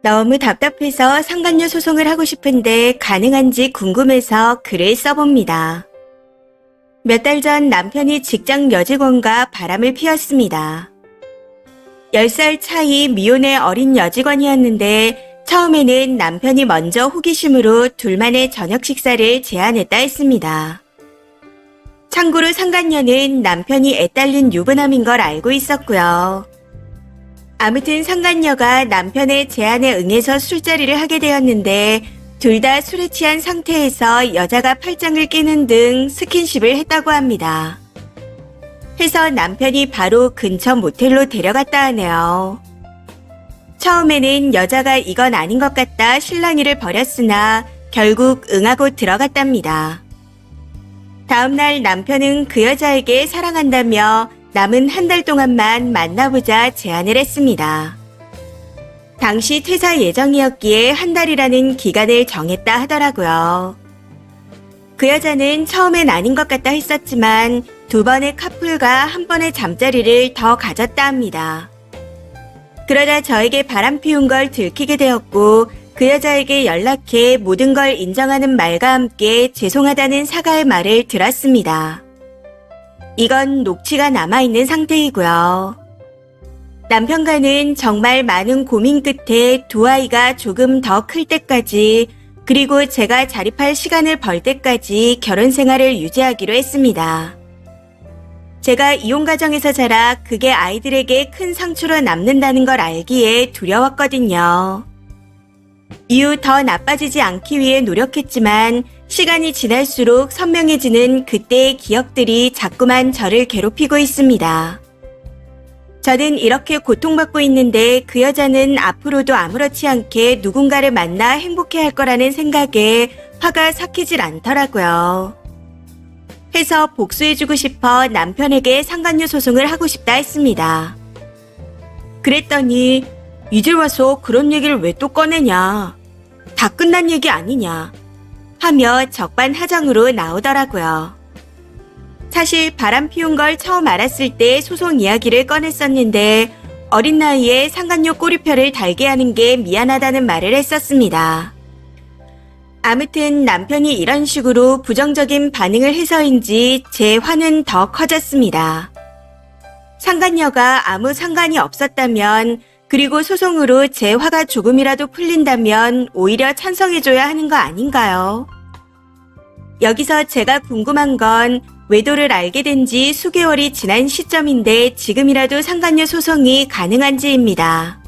너무 답답해서 상간녀 소송을 하고 싶은데 가능한지 궁금해서 글을 써봅니다. 몇 달 전 남편이 직장 여직원과 바람을 피웠습니다. 10살 차이 미혼의 어린 여직원이었는데 처음에는 남편이 먼저 호기심으로 둘만의 저녁 식사를 제안했다 했습니다. 참고로 상간녀는 남편이 애딸린 유부남인 걸 알고 있었고요. 아무튼 상간녀가 남편의 제안에 응해서 술자리를 하게 되었는데 둘 다 술에 취한 상태에서 여자가 팔짱을 끼는 등 스킨십을 했다고 합니다. 해서 남편이 바로 근처 모텔로 데려갔다 하네요. 처음에는 여자가 이건 아닌 것 같다 실랑이를 벌였으나 결국 응하고 들어갔답니다. 다음날 남편은 그 여자에게 사랑한다며 남은 한 달 동안만 만나보자 제안을 했습니다. 당시 퇴사 예정이었기에 한 달이라는 기간을 정했다 하더라고요. 그 여자는 처음엔 아닌 것 같다 했었지만 두 번의 커플과 한 번의 잠자리를 더 가졌다 합니다. 그러다 저에게 바람 피운 걸 들키게 되었고 그 여자에게 연락해 모든 걸 인정하는 말과 함께 죄송하다는 사과의 말을 들었습니다. 이건 녹취가 남아있는 상태이고요. 남편과는 정말 많은 고민 끝에 두 아이가 조금 더 클 때까지 그리고 제가 자립할 시간을 벌 때까지 결혼 생활을 유지하기로 했습니다. 제가 이혼 가정에서 자라 그게 아이들에게 큰 상처로 남는다는 걸 알기에 두려웠거든요. 이후 더 나빠지지 않기 위해 노력했지만 시간이 지날수록 선명해지는 그때의 기억들이 자꾸만 저를 괴롭히고 있습니다. 저는 이렇게 고통받고 있는데 그 여자는 앞으로도 아무렇지 않게 누군가를 만나 행복해할 거라는 생각에 화가 삭히질 않더라고요. 해서 복수해주고 싶어 남편에게 상간녀 소송을 하고 싶다 했습니다. 그랬더니 이제 와서 그런 얘기를 왜 또 꺼내냐, 다 끝난 얘기 아니냐 하며 적반하장으로 나오더라고요. 사실 바람 피운 걸 처음 알았을 때 소송 이야기를 꺼냈었는데 어린 나이에 상간녀 꼬리표를 달게 하는 게 미안하다는 말을 했었습니다. 아무튼 남편이 이런 식으로 부정적인 반응을 해서인지 제 화는 더 커졌습니다. 상간녀가 아무 상관이 없었다면 그리고 소송으로 제 화가 조금이라도 풀린다면 오히려 찬성해줘야 하는 거 아닌가요? 여기서 제가 궁금한 건 외도를 알게 된 지 수개월이 지난 시점인데 지금이라도 상간녀 소송이 가능한지입니다.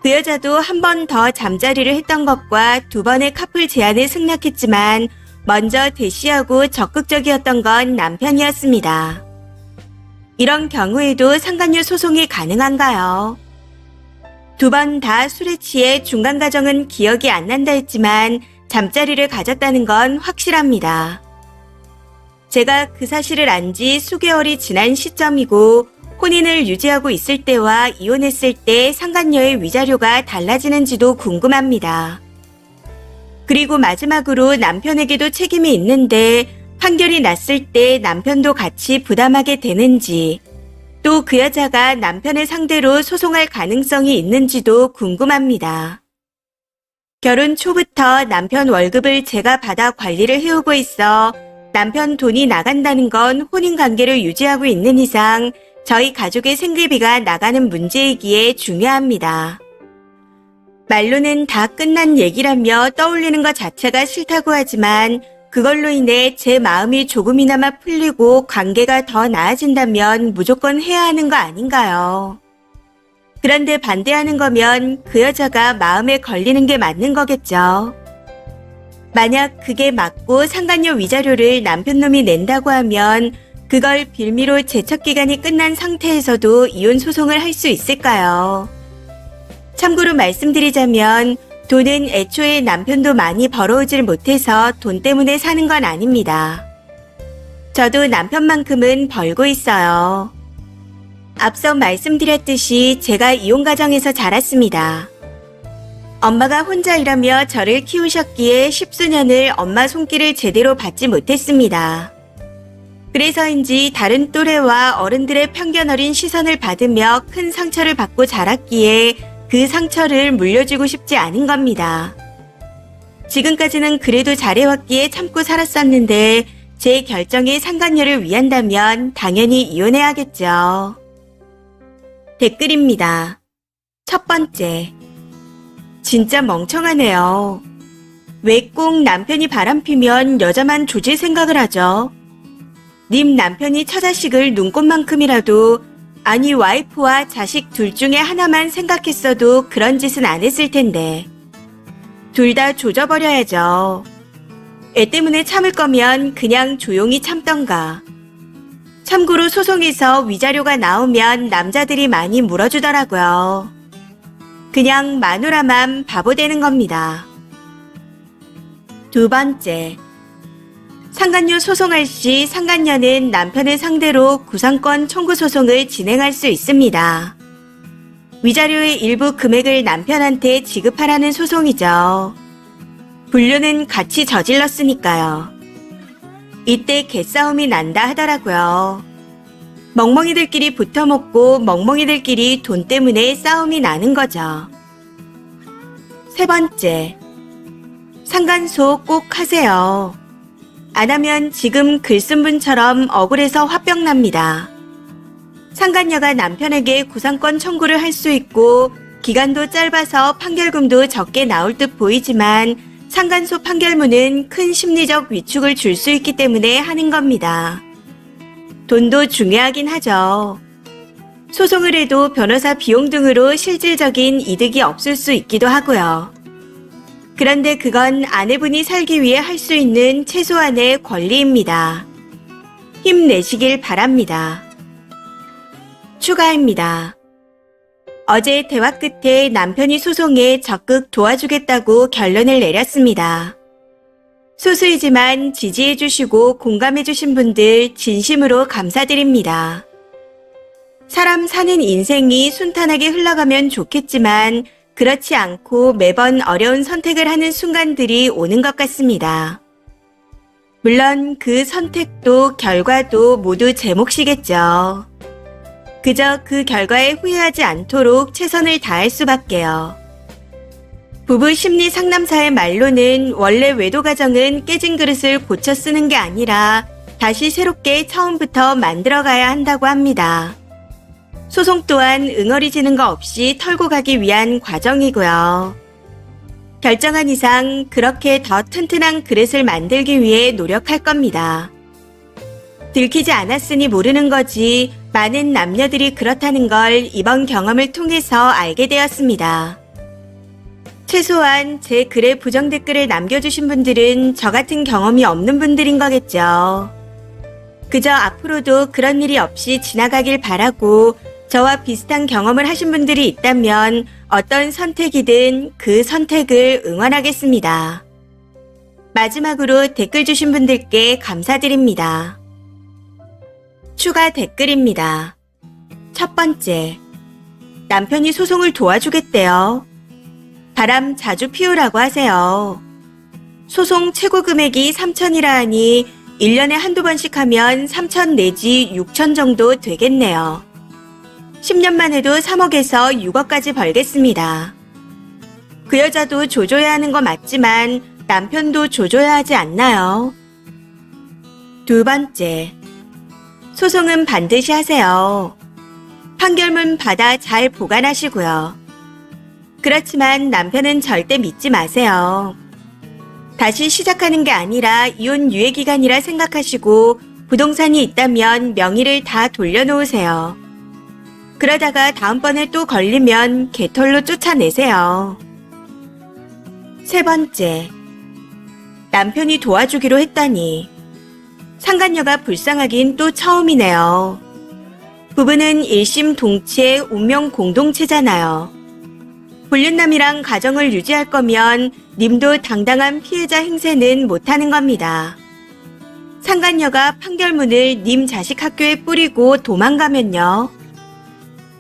그 여자도 한 번 더 잠자리를 했던 것과 두 번의 커플 제안을 승낙했지만 먼저 대시하고 적극적이었던 건 남편이었습니다. 이런 경우에도 상간녀 소송이 가능한가요? 두 번 다 술에 취해 중간 과정은 기억이 안 난다 했지만 잠자리를 가졌다는 건 확실합니다. 제가 그 사실을 안 지 수개월이 지난 시점이고 혼인을 유지하고 있을 때와 이혼했을 때 상간녀의 위자료가 달라지는지도 궁금합니다. 그리고 마지막으로 남편에게도 책임이 있는데 판결이 났을 때 남편도 같이 부담하게 되는지, 또 그 여자가 남편을 상대로 소송할 가능성이 있는지도 궁금합니다. 결혼 초부터 남편 월급을 제가 받아 관리를 해오고 있어 남편 돈이 나간다는 건 혼인관계를 유지하고 있는 이상 저희 가족의 생계비가 나가는 문제이기에 중요합니다. 말로는 다 끝난 얘기라며 떠올리는 것 자체가 싫다고 하지만 그걸로 인해 제 마음이 조금이나마 풀리고 관계가 더 나아진다면 무조건 해야 하는 거 아닌가요? 그런데 반대하는 거면 그 여자가 마음에 걸리는 게 맞는 거겠죠. 만약 그게 맞고 상간녀 위자료를 남편놈이 낸다고 하면 그걸 빌미로 제척기간이 끝난 상태에서도 이혼 소송을 할 수 있을까요? 참고로 말씀드리자면 돈은 애초에 남편도 많이 벌어오질 못해서 돈 때문에 사는 건 아닙니다. 저도 남편만큼은 벌고 있어요. 앞서 말씀드렸듯이 제가 이혼 가정에서 자랐습니다. 엄마가 혼자 일하며 저를 키우셨기에 십수년을 엄마 손길을 제대로 받지 못했습니다. 그래서인지 다른 또래와 어른들의 편견 어린 시선을 받으며 큰 상처를 받고 자랐기에 그 상처를 물려주고 싶지 않은 겁니다. 지금까지는 그래도 잘해왔기에 참고 살았었는데 제 결정이 상간녀를 위한다면 당연히 이혼해야겠죠. 댓글입니다. 첫 번째. 진짜 멍청하네요. 왜 꼭 남편이 바람피면 여자만 조질 생각을 하죠? 님 남편이 처자식을 눈꽃만큼이라도 아니 와이프와 자식 둘 중에 하나만 생각했어도 그런 짓은 안 했을 텐데. 둘 다 조져버려야죠. 애 때문에 참을 거면 그냥 조용히 참던가. 참고로 소송에서 위자료가 나오면 남자들이 많이 물어주더라고요. 그냥 마누라만 바보 되는 겁니다. 두 번째. 상간녀 소송할 시 상간녀는 남편을 상대로 구상권 청구 소송을 진행할 수 있습니다. 위자료의 일부 금액을 남편한테 지급하라는 소송이죠. 불륜은 같이 저질렀으니까요. 이때 개싸움이 난다 하더라고요. 멍멍이들끼리 붙어먹고 멍멍이들끼리 돈 때문에 싸움이 나는 거죠. 세 번째. 상간소 꼭 하세요. 안 하면 지금 글 쓴 분처럼 억울해서 화병 납니다. 상간녀가 남편에게 구상권 청구를 할 수 있고 기간도 짧아서 판결금도 적게 나올 듯 보이지만 상간소 판결문은 큰 심리적 위축을 줄 수 있기 때문에 하는 겁니다. 돈도 중요하긴 하죠. 소송을 해도 변호사 비용 등으로 실질적인 이득이 없을 수 있기도 하고요. 그런데 그건 아내분이 살기 위해 할 수 있는 최소한의 권리입니다. 힘내시길 바랍니다. 추가입니다. 어제 대화 끝에 남편이 소송에 적극 도와주겠다고 결론을 내렸습니다. 소수이지만 지지해주시고 공감해주신 분들 진심으로 감사드립니다. 사람 사는 인생이 순탄하게 흘러가면 좋겠지만 그렇지 않고 매번 어려운 선택을 하는 순간들이 오는 것 같습니다. 물론 그 선택도 결과도 모두 제 몫이겠죠. 그저 그 결과에 후회하지 않도록 최선을 다할 수밖에요. 부부 심리 상담사의 말로는 원래 외도 가정은 깨진 그릇을 고쳐 쓰는 게 아니라 다시 새롭게 처음부터 만들어가야 한다고 합니다. 소송 또한 응어리지는 거 없이 털고 가기 위한 과정이고요. 결정한 이상 그렇게 더 튼튼한 그릇을 만들기 위해 노력할 겁니다. 들키지 않았으니 모르는 거지 많은 남녀들이 그렇다는 걸 이번 경험을 통해서 알게 되었습니다. 최소한 제 글에 부정 댓글을 남겨주신 분들은 저 같은 경험이 없는 분들인 거겠죠. 그저 앞으로도 그런 일이 없이 지나가길 바라고 저와 비슷한 경험을 하신 분들이 있다면 어떤 선택이든 그 선택을 응원하겠습니다. 마지막으로 댓글 주신 분들께 감사드립니다. 추가 댓글입니다. 첫 번째. 남편이 소송을 도와주겠대요. 바람 자주 피우라고 하세요. 소송 최고 금액이 3천이라 하니 1년에 한두 번씩 하면 3천 내지 6천 정도 되겠네요. 10년만 해도 3억에서 6억까지 벌겠습니다. 그 여자도 조져야 하는 거 맞지만 남편도 조져야 하지 않나요? 두 번째. 소송은 반드시 하세요. 판결문 받아 잘 보관하시고요. 그렇지만 남편은 절대 믿지 마세요. 다시 시작하는 게 아니라 이혼 유예 기간이라 생각하시고 부동산이 있다면 명의를 다 돌려놓으세요. 그러다가 다음번에 또 걸리면 개털로 쫓아내세요. 세 번째. 남편이 도와주기로 했다니. 상간녀가 불쌍하긴 또 처음이네요. 부부는 일심동체 운명 공동체잖아요. 불륜남이랑 가정을 유지할 거면 님도 당당한 피해자 행세는 못하는 겁니다. 상간녀가 판결문을 님 자식 학교에 뿌리고 도망가면요.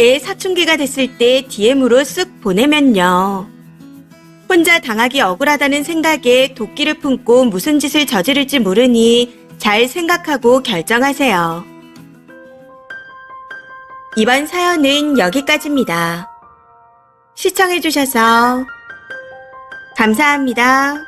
애 사춘기가 됐을 때 DM으로 쓱 보내면요. 혼자 당하기 억울하다는 생각에 도끼를 품고 무슨 짓을 저지를지 모르니 잘 생각하고 결정하세요. 이번 사연은 여기까지입니다. 시청해주셔서 감사합니다.